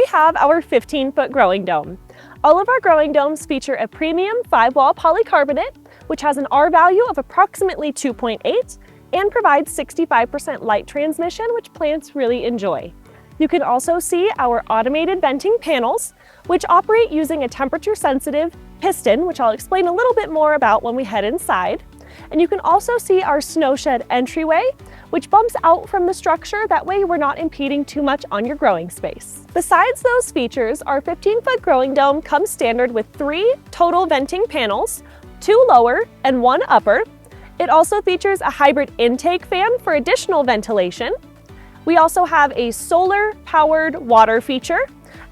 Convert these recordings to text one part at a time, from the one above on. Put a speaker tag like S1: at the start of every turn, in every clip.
S1: have our 15-foot growing dome. All of our growing domes feature a premium 5-wall polycarbonate, which has an R value of approximately 2.8 and provides 65% light transmission, which plants really enjoy. You can also see our automated venting panels, which operate using a temperature-sensitive piston, which I'll explain a little bit more about when we head inside. And you can also see our snow shed entryway, which bumps out from the structure. That way we're not impeding too much on your growing space. Besides those features, our 15-foot growing dome comes standard with 3 total venting panels, 2 lower and 1 upper. It also features a hybrid intake fan for additional ventilation. We also have a solar-powered water feature,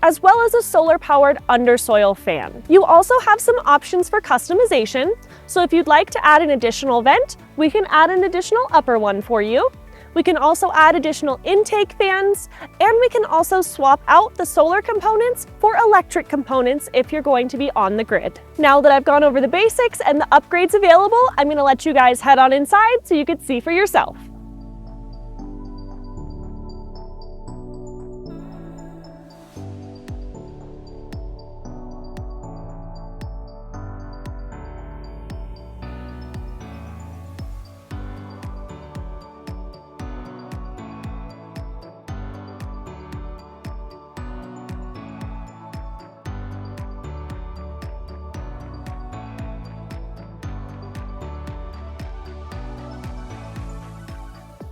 S1: as well as a solar-powered undersoil fan. You also have some options for customization, so if you'd like to add an additional vent, we can add an additional upper one for you. We can also add additional intake fans, and we can also swap out the solar components for electric components if you're going to be on the grid. Now that I've gone over the basics and the upgrades available, I'm going to let you guys head on inside so you can see for yourself.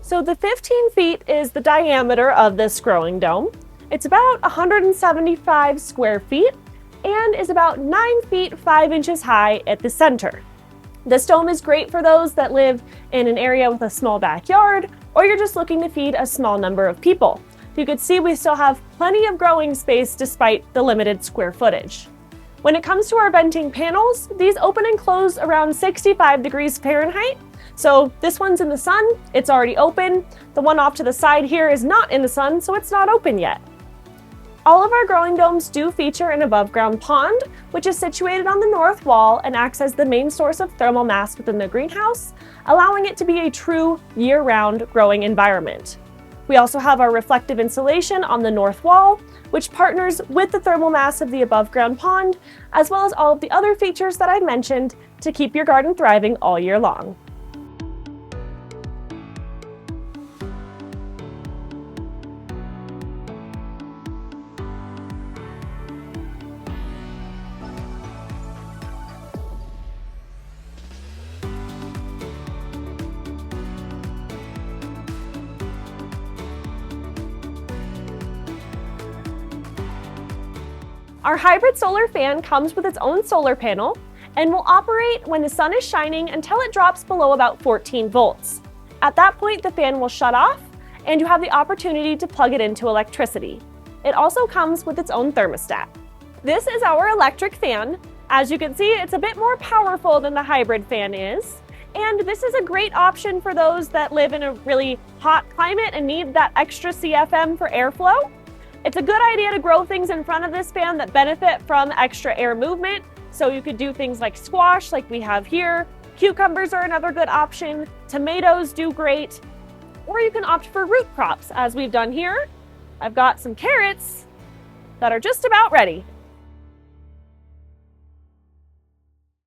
S1: So the 15 feet is the diameter of this growing dome. It's about 175 square feet and is about 9 feet 5 inches high at the center. This dome is great for those that live in an area with a small backyard, or you're just looking to feed a small number of people. You can see we still have plenty of growing space despite the limited square footage. When it comes to our venting panels, these open and close around 65 degrees Fahrenheit. So this one's in the sun, it's already open. The one off to the side here is not in the sun, so it's not open yet. All of our growing domes do feature an above-ground pond, which is situated on the north wall and acts as the main source of thermal mass within the greenhouse, allowing it to be a true year-round growing environment. We also have our reflective insulation on the north wall, which partners with the thermal mass of the above-ground pond, as well as all of the other features that I mentioned to keep your garden thriving all year long. Our hybrid solar fan comes with its own solar panel and will operate when the sun is shining until it drops below about 14 volts. At that point, the fan will shut off and you have the opportunity to plug it into electricity. It also comes with its own thermostat. This is our electric fan. As you can see, it's a bit more powerful than the hybrid fan is. And this is a great option for those that live in a really hot climate and need that extra CFM for airflow. It's a good idea to grow things in front of this fan that benefit from extra air movement. So you could do things like squash, like we have here. Cucumbers are another good option. Tomatoes do great. Or you can opt for root crops, as we've done here. I've got some carrots that are just about ready.